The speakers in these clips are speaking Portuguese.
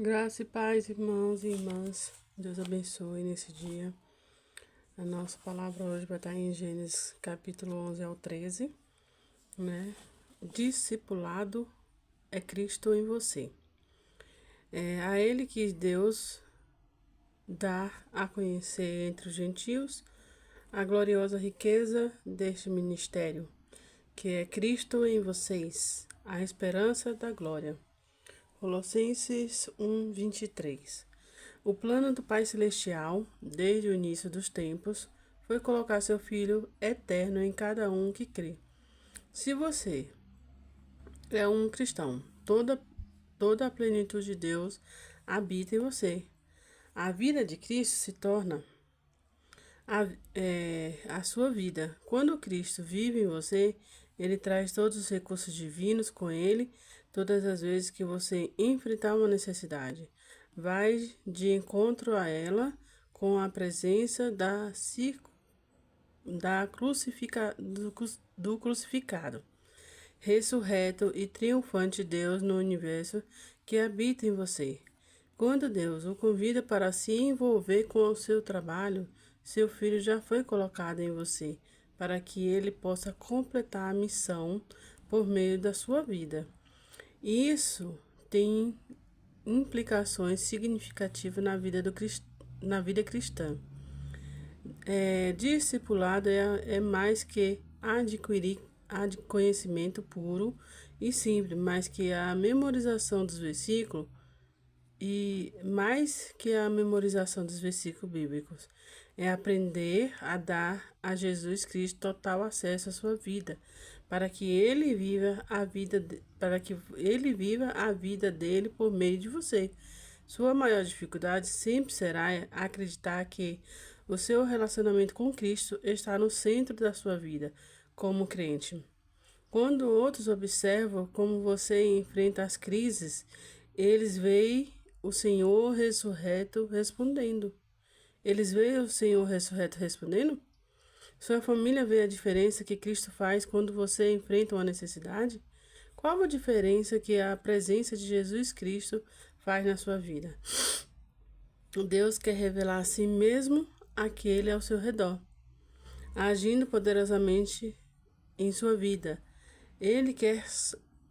Graça e paz, irmãos e irmãs. Deus abençoe nesse dia. A nossa palavra hoje vai estar em Gênesis capítulo 11 ao 13, né? Discipulado é Cristo em você. É a Ele que Deus dá a conhecer entre os gentios a gloriosa riqueza deste ministério, que é Cristo em vocês, a esperança da glória. Colossenses 1:23. O plano do Pai Celestial, desde o início dos tempos, foi colocar seu Filho eterno em cada um que crê. Se você é um cristão, toda a plenitude de Deus habita em você. A vida de Cristo se torna a sua vida. Quando Cristo vive em você, Ele traz todos os recursos divinos com Ele, todas as vezes que você enfrentar uma necessidade. Vai de encontro a ela com a presença do crucificado, ressurreto e triunfante Deus no universo que habita em você. Quando Deus o convida para se envolver com o seu trabalho, seu filho já foi colocado em você, para que ele possa completar a missão por meio da sua vida. Isso tem implicações significativas na vida cristã. Discipulado é mais que adquirir conhecimento puro e simples, mais que a memorização dos versículos e mais que a memorização dos versículos bíblicos. É aprender a dar a Jesus Cristo total acesso à sua vida, para que ele viva a vida dele por meio de você. Sua maior dificuldade sempre será acreditar que o seu relacionamento com Cristo está no centro da sua vida como crente. Quando outros observam como você enfrenta as crises, eles veem o Senhor ressurreto respondendo. Eles veem o Senhor ressurreto respondendo? Sua família vê a diferença que Cristo faz quando você enfrenta uma necessidade? Qual a diferença que a presença de Jesus Cristo faz na sua vida? Deus quer revelar a si mesmo àquele ao seu redor, agindo poderosamente em sua vida. Ele quer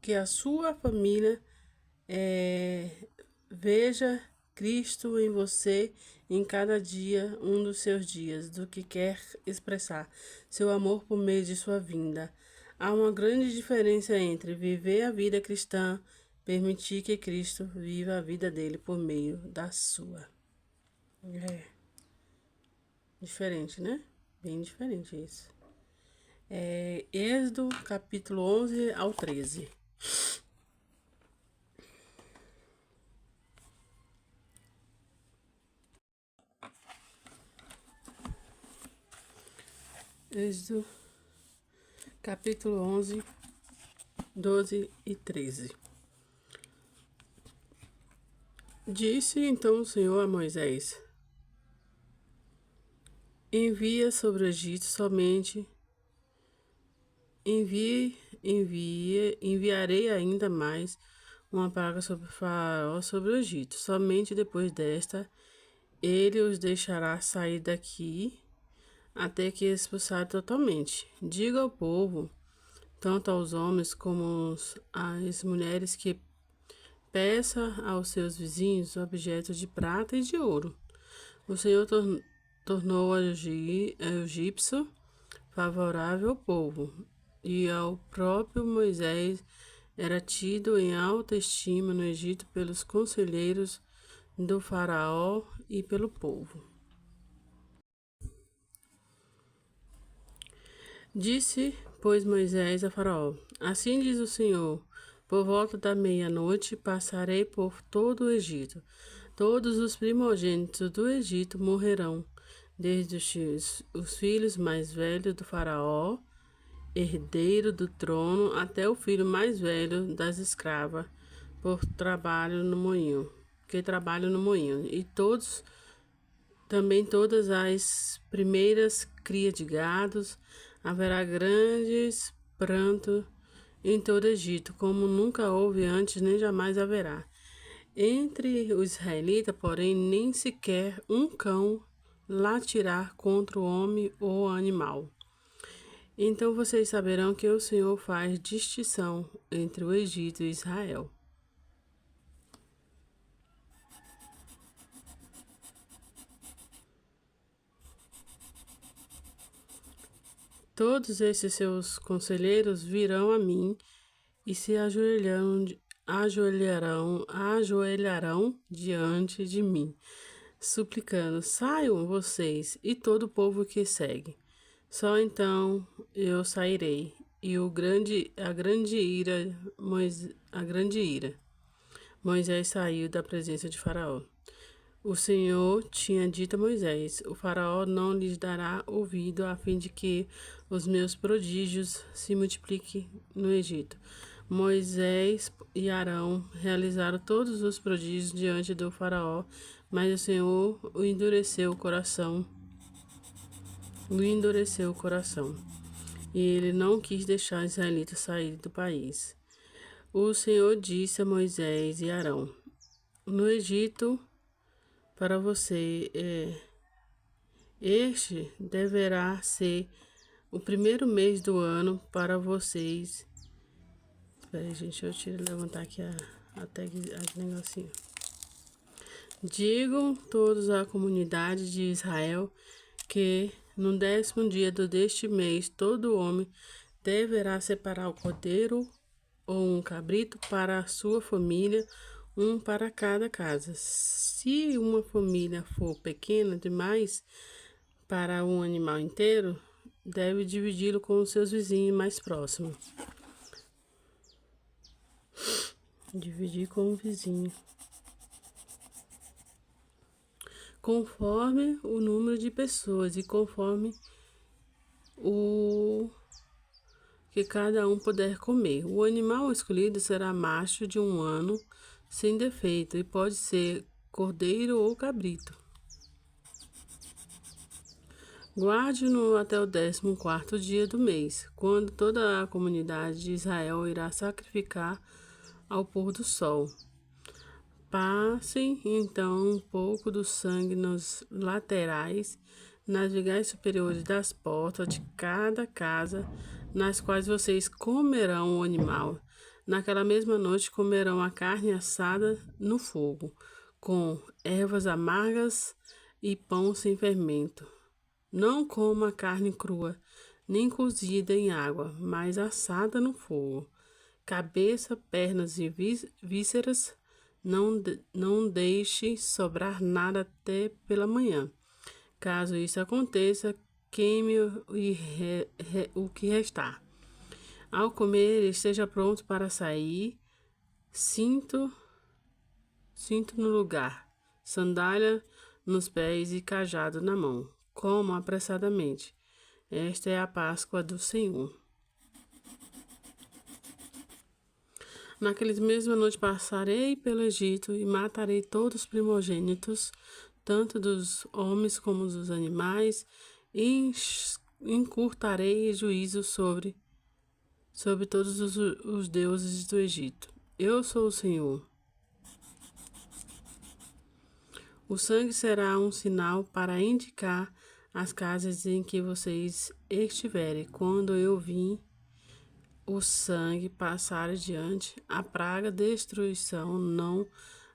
que a sua família veja Cristo em você em cada dia, um dos seus dias, do que quer expressar seu amor por meio de sua vinda. Há uma grande diferença entre viver a vida cristã, permitir que Cristo viva a vida dele por meio da sua. É diferente, né? Bem diferente isso. Êxodo capítulo 11 ao 13. Êxodo capítulo 11, 12 e 13. Disse então o Senhor a Moisés: enviarei ainda mais uma praga sobre o Faraó, sobre o Egito. Somente depois desta, ele os deixará sair daqui até que expulsar totalmente. Diga ao povo, tanto aos homens como às mulheres, que peça aos seus vizinhos objetos de prata e de ouro. O Senhor tornou ao egípcio favorável ao povo, e ao próprio Moisés era tido em alta estima no Egito pelos conselheiros do Faraó e pelo povo. Disse, pois, Moisés a Faraó: Assim diz o Senhor: por volta da meia-noite passarei por todo o Egito. Todos os primogênitos do Egito morrerão, desde os filhos mais velhos do Faraó, herdeiro do trono, até o filho mais velho das escravas, por trabalho no moinho, que trabalham no moinho, e todas as primeiras crias de gados. Haverá grandes pranto em todo o Egito, como nunca houve antes, nem jamais haverá. Entre os israelitas, porém, nem sequer um cão latirá contra o homem ou animal. Então vocês saberão que o Senhor faz distinção entre o Egito e Israel. Todos esses seus conselheiros virão a mim e se ajoelharão diante de mim, suplicando: saiam vocês e todo o povo que segue. Só então eu sairei, e a grande ira. Moisés saiu da presença de Faraó. O Senhor tinha dito a Moisés: o Faraó não lhes dará ouvido, a fim de que os meus prodígios se multipliquem no Egito. Moisés e Arão realizaram todos os prodígios diante do Faraó, mas o Senhor endureceu o coração. E ele não quis deixar os israelitas sair do país. O Senhor disse a Moisés e Arão: no Egito, para você, este deverá ser o primeiro mês do ano para vocês. Espera aí, gente, levantar aqui a tag, a negocinho. Digam todos à comunidade de Israel que no 10º dia deste mês todo homem deverá separar o cordeiro ou um cabrito para a sua família, um para cada casa. Se uma família for pequena demais para um animal inteiro, deve dividi-lo com os seus vizinhos mais próximos. Dividir com o vizinho. Conforme o número de pessoas e conforme o que cada um puder comer. O animal escolhido será macho de 1 ano, sem defeito, e pode ser cordeiro ou cabrito. Guarde-no até o 14º dia do mês, quando toda a comunidade de Israel irá sacrificar ao pôr do sol. Passem então um pouco do sangue nos laterais, nas vigas superiores das portas de cada casa, nas quais vocês comerão o animal. Naquela mesma noite comerão a carne assada no fogo, com ervas amargas e pão sem fermento. Não coma a carne crua, nem cozida em água, mas assada no fogo. Cabeça, pernas e vísceras, não deixe sobrar nada até pela manhã. Caso isso aconteça, queime o que restar. Ao comer, esteja pronto para sair, cinto no lugar, sandália nos pés e cajado na mão. Coma apressadamente. Esta é a Páscoa do Senhor. Naqueles mesma noite passarei pelo Egito e matarei todos os primogênitos, tanto dos homens como dos animais, e encurtarei juízo sobre todos os deuses do Egito. Eu sou o Senhor. O sangue será um sinal para indicar as casas em que vocês estiverem. Quando eu vim o sangue passar adiante, a praga destruição não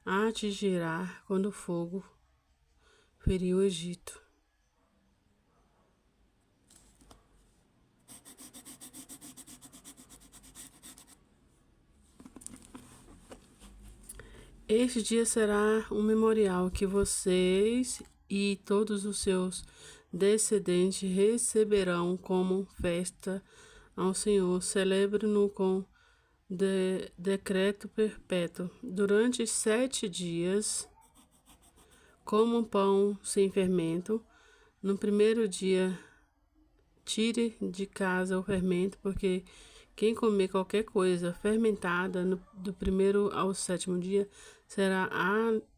atingirá quando o fogo ferir o Egito. Este dia será um memorial que vocês e todos os seus descendentes receberão como festa ao Senhor. Celebre-no com decreto perpétuo. Durante 7 dias, comam pão sem fermento. No primeiro dia, tire de casa o fermento, porque quem comer qualquer coisa fermentada do 1º ao 7º dia será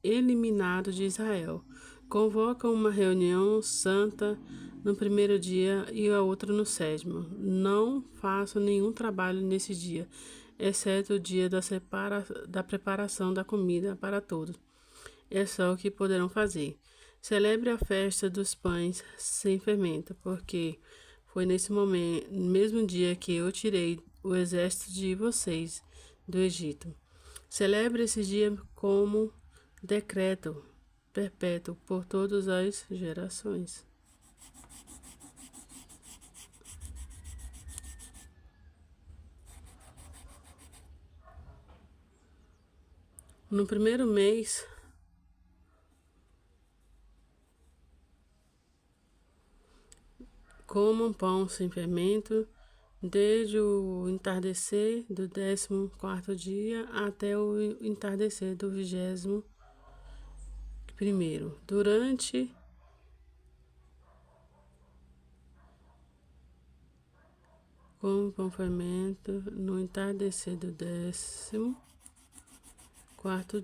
eliminado de Israel. Convoca uma reunião santa no 1º dia e a outra no 7º. Não façam nenhum trabalho nesse dia. exceto o dia da preparação da comida para todos. É só o que poderão fazer. Celebre a festa dos pães sem fermento, porque foi nesse momento, mesmo dia que eu tirei o exército de vocês do Egito. Celebre esse dia como decreto perpétuo por todas as gerações. No primeiro mês, comam pão sem fermento, desde o entardecer do 14º dia até o entardecer do 21º. Comam pão fermento no entardecer do 14º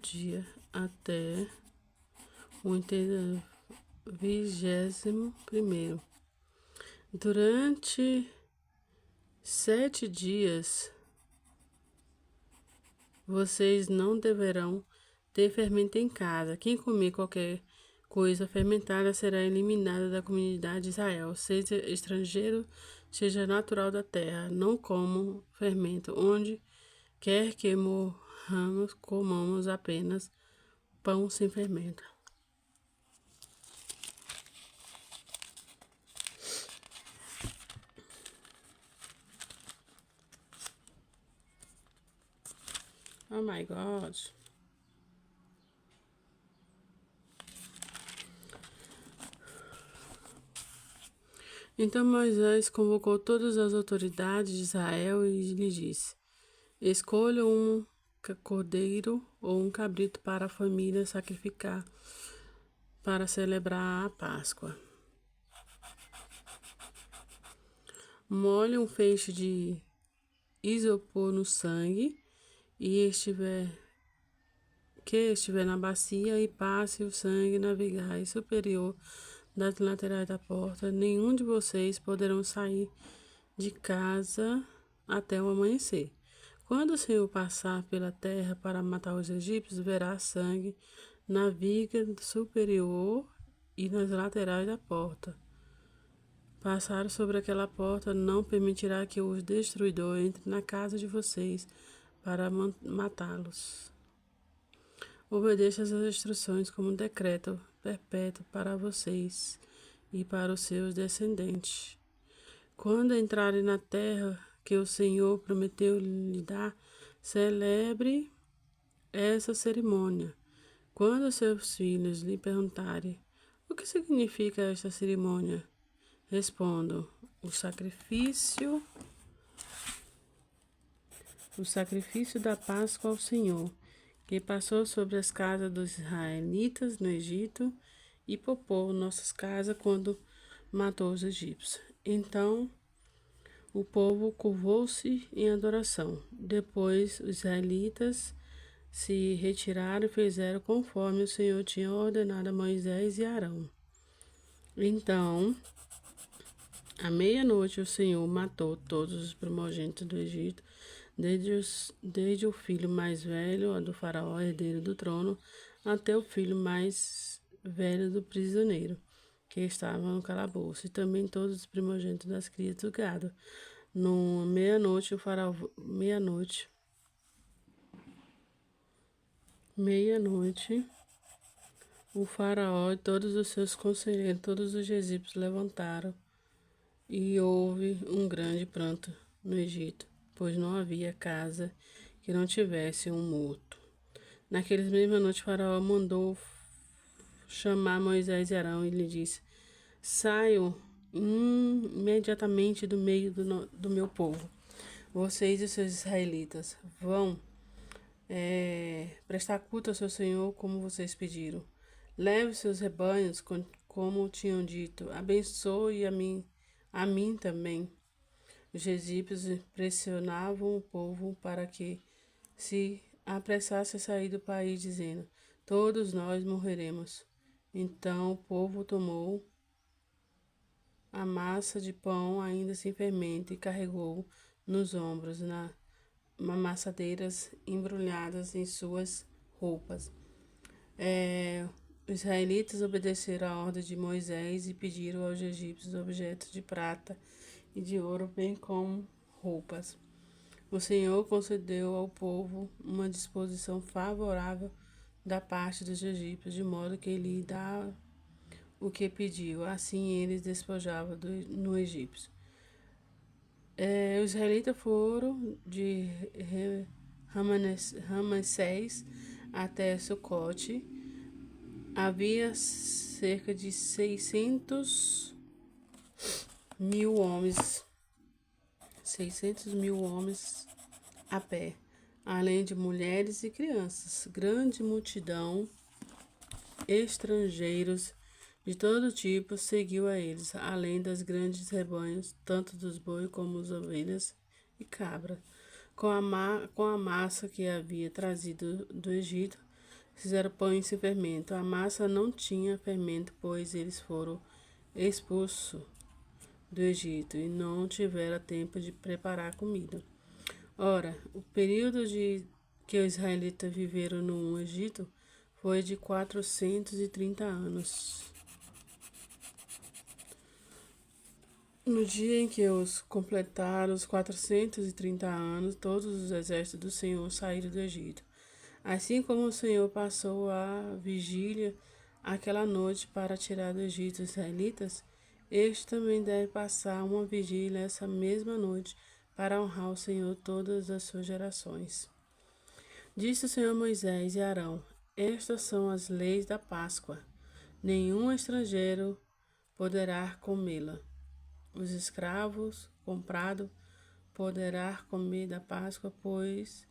dia até o 21º. Durante 7 dias, vocês não deverão ter fermento em casa. Quem comer qualquer coisa fermentada será eliminada da comunidade de Israel, seja estrangeiro, seja natural da terra. Não comam fermento. Onde quer que morramos, comamos apenas pão sem fermento. Oh my God. Então Moisés convocou todas as autoridades de Israel e lhe disse: escolha um cordeiro ou um cabrito para a família sacrificar para celebrar a Páscoa. Molhe um feixe de isopor no sangue que estiver na bacia e passe o sangue na vigai superior das laterais da porta. Nenhum de vocês poderão sair de casa até o amanhecer. Quando o Senhor passar pela terra para matar os egípcios, verá sangue na viga superior e nas laterais da porta. Passar sobre aquela porta não permitirá que o destruidor entre na casa de vocês para matá-los. Obedeça as instruções como um decreto perpétuo para vocês e para os seus descendentes. Quando entrarem na terra que o Senhor prometeu lhe dar, celebre essa cerimônia. Quando seus filhos lhe perguntarem o que significa esta cerimônia, respondam: o sacrifício da Páscoa ao Senhor, que passou sobre as casas dos israelitas no Egito e poupou nossas casas quando matou os egípcios. Então o povo curvou-se em adoração. Depois os israelitas se retiraram e fizeram conforme o Senhor tinha ordenado a Moisés e Arão. Então, à meia-noite, o Senhor matou todos os primogênitos do Egito, desde o filho mais velho do faraó, herdeiro do trono, até o filho mais velho do prisioneiro, que estava no calabouço, e também todos os primogênitos das crias do gado. Meia-noite, o faraó e todos os seus conselheiros, todos os egípcios levantaram, e houve um grande pranto no Egito, pois não havia casa que não tivesse um morto. Naqueles mesma noite, o faraó mandou chamar Moisés e Arão e lhe disse: saiam imediatamente do meio do meu povo. Vocês e seus israelitas vão prestar culto ao seu Senhor como vocês pediram. Leve seus rebanhos como tinham dito. Abençoe a mim também. Os egípcios pressionavam o povo para que se apressasse a sair do país, dizendo: todos nós morreremos. Então o povo tomou a massa de pão ainda sem fermento e carregou nos ombros mamassadeiras embrulhadas em suas roupas. Os israelitas obedeceram à ordem de Moisés e pediram aos egípcios objetos de prata e de ouro, bem como roupas. O Senhor concedeu ao povo uma disposição favorável da parte dos egípcios, de modo que ele dá o que pediu. Assim eles despojavam no egípcio. Os israelitas foram de Ramassés até Sucote. Havia cerca de 600 mil homens, 600 mil homens a pé, além de mulheres e crianças. Grande multidão, estrangeiros de todo tipo, seguiu a eles, além das grandes rebanhos, tanto dos bois como das ovelhas e cabras. Com a massa que havia trazido do Egito, fizeram pão sem fermento. A massa não tinha fermento, pois eles foram expulsos do Egito e não tiveram tempo de preparar comida. Ora, o período que os israelitas viveram no Egito foi de 430 anos. No dia em que os completaram os 430 anos, todos os exércitos do Senhor saíram do Egito. Assim como o Senhor passou a vigília aquela noite para tirar do Egito os israelitas, este também deve passar uma vigília essa mesma noite para honrar o Senhor todas as suas gerações. Disse o Senhor a Moisés e Arão: Estas são as leis da Páscoa. Nenhum estrangeiro poderá comê-la. Os escravos comprados poderá comer da Páscoa, pois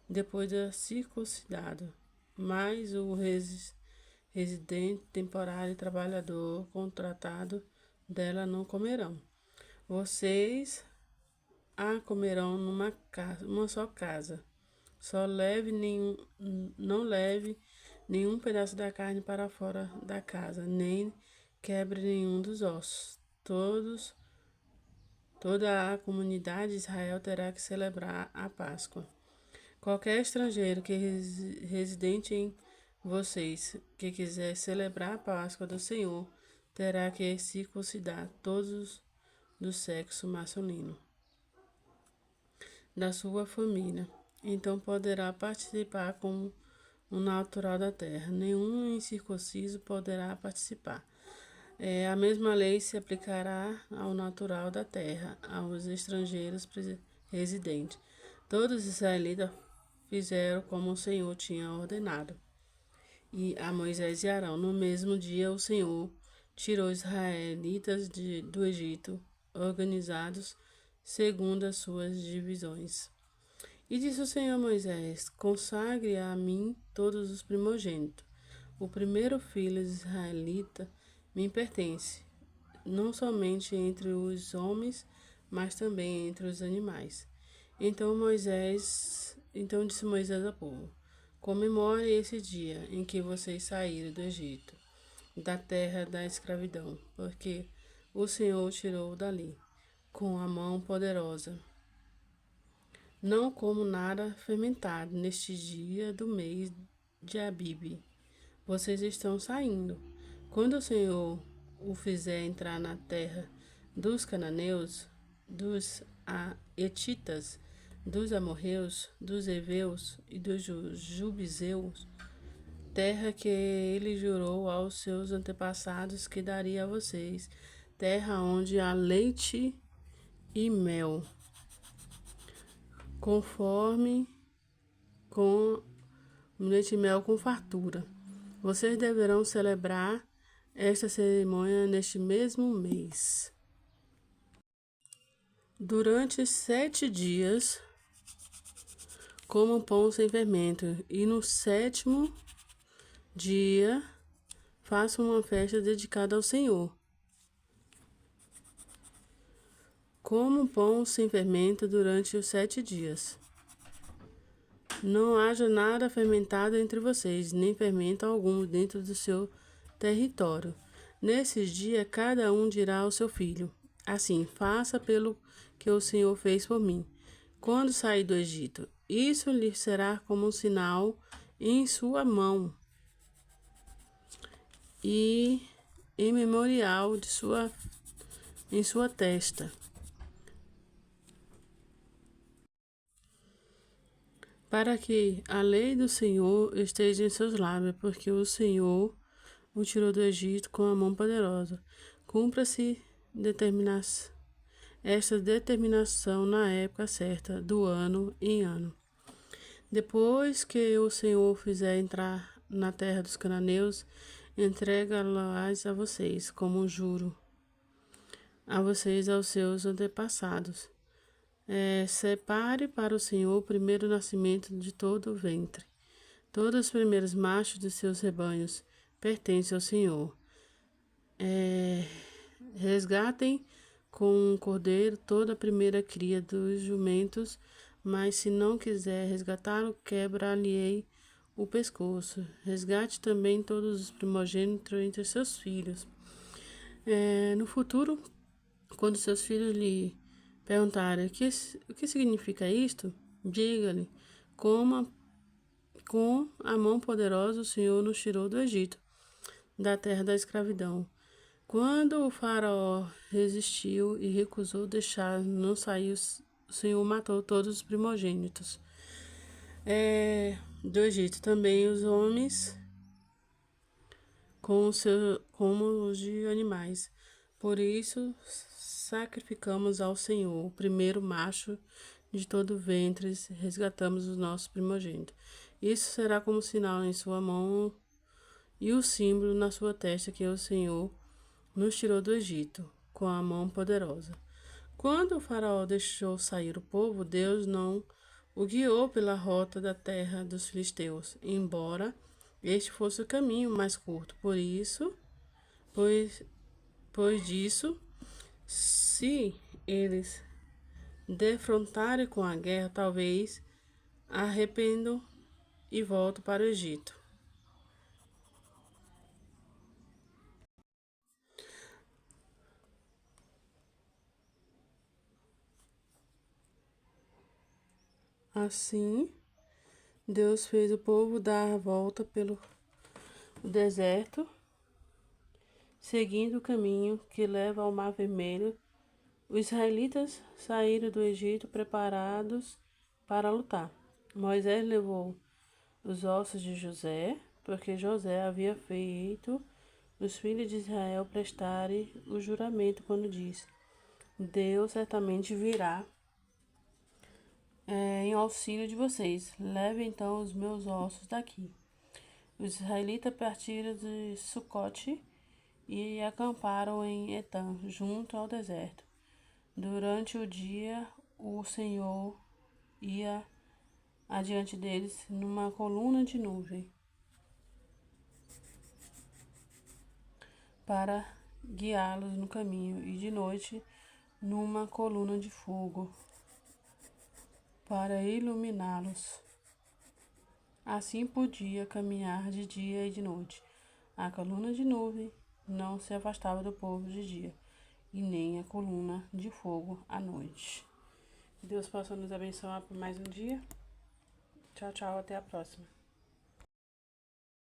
depois da circuncidado, mas o residente temporário e trabalhador contratado dela não comerão. Vocês a comerão numa só casa. Não leve nenhum pedaço da carne para fora da casa, nem quebre nenhum dos ossos. Toda a comunidade de Israel terá que celebrar a Páscoa. Qualquer estrangeiro que residente em vocês que quiser celebrar a Páscoa do Senhor terá que circuncidar todos do sexo masculino da sua família. Então poderá participar como um natural da terra. Nenhum incircunciso poderá participar. A mesma lei se aplicará ao natural da terra, aos estrangeiros residentes. Todos os israelitas fizeram como o Senhor tinha ordenado. E a Moisés e Arão, no mesmo dia, o Senhor tirou os israelitas do Egito, organizados segundo as suas divisões. E disse o Senhor a Moisés: Consagre a mim todos os primogênitos. O primeiro filho israelita me pertence, não somente entre os homens, mas também entre os animais. Então disse Moisés ao povo: Comemore esse dia em que vocês saíram do Egito, da terra da escravidão, porque o Senhor o tirou dali, com a mão poderosa. Não como nada fermentado neste dia do mês de Abibe. Vocês estão saindo. Quando o Senhor o fizer entrar na terra dos cananeus, dos hetitas, dos amorreus, dos heveus e dos jubizeus, terra que ele jurou aos seus antepassados que daria a vocês, terra onde há leite e mel, com leite e mel com fartura. Vocês deverão celebrar esta cerimônia neste mesmo mês. Durante 7 dias, comam pão sem fermento, e no 7º dia, façam uma festa dedicada ao Senhor. Comam pão sem fermento durante os 7 dias. Não haja nada fermentado entre vocês, nem fermento algum dentro do seu território. Nesses dias, cada um dirá ao seu filho: Assim, faça pelo que o Senhor fez por mim. quando sair do Egito. Isso lhe será como um sinal em sua mão e em memorial em sua testa, para que a lei do Senhor esteja em seus lábios, porque o Senhor o tirou do Egito com a mão poderosa. Cumpra-se esta determinação na época certa, do ano em ano. Depois que o Senhor fizer entrar na terra dos cananeus, entrega-las a vocês, como um juro, a vocês e aos seus antepassados. Separe para o Senhor o primeiro nascimento de todo o ventre. Todos os primeiros machos de seus rebanhos pertencem ao Senhor. Resgatem com um cordeiro toda a primeira cria dos jumentos, mas se não quiser resgatá-lo, quebra-lhe-ei o pescoço. Resgate também todos os primogênitos entre seus filhos. No futuro, quando seus filhos lhe perguntarem o que significa isto, diga-lhe, com a mão poderosa o Senhor nos tirou do Egito, da terra da escravidão. Quando o faraó resistiu e recusou deixar não sair, o Senhor matou todos os primogênitos do Egito, também os homens como os de animais. Por isso, sacrificamos ao Senhor o primeiro macho de todo o ventre, resgatamos os nossos primogênitos. Isso será como sinal em sua mão e o símbolo na sua testa que o Senhor nos tirou do Egito com a mão poderosa. Quando o faraó deixou sair o povo, Deus não o guiou pela rota da terra dos filisteus, embora este fosse o caminho mais curto. Pois disso, se eles defrontarem com a guerra, talvez arrependam e voltem para o Egito. Assim, Deus fez o povo dar a volta pelo deserto, seguindo o caminho que leva ao Mar Vermelho. Os israelitas saíram do Egito preparados para lutar. Moisés levou os ossos de José, porque José havia feito os filhos de Israel prestarem o juramento quando disse: Deus certamente virá em auxílio de vocês. Leve então os meus ossos daqui. Os israelitas partiram de Sucote e acamparam em Etã, junto ao deserto. Durante o dia, o Senhor ia adiante deles numa coluna de nuvem para guiá-los no caminho, e de noite numa coluna de fogo para iluminá-los. Assim podia caminhar de dia e de noite. A coluna de nuvem não se afastava do povo de dia, e nem a coluna de fogo à noite. Deus possa nos abençoar por mais um dia. Tchau, tchau, até a próxima.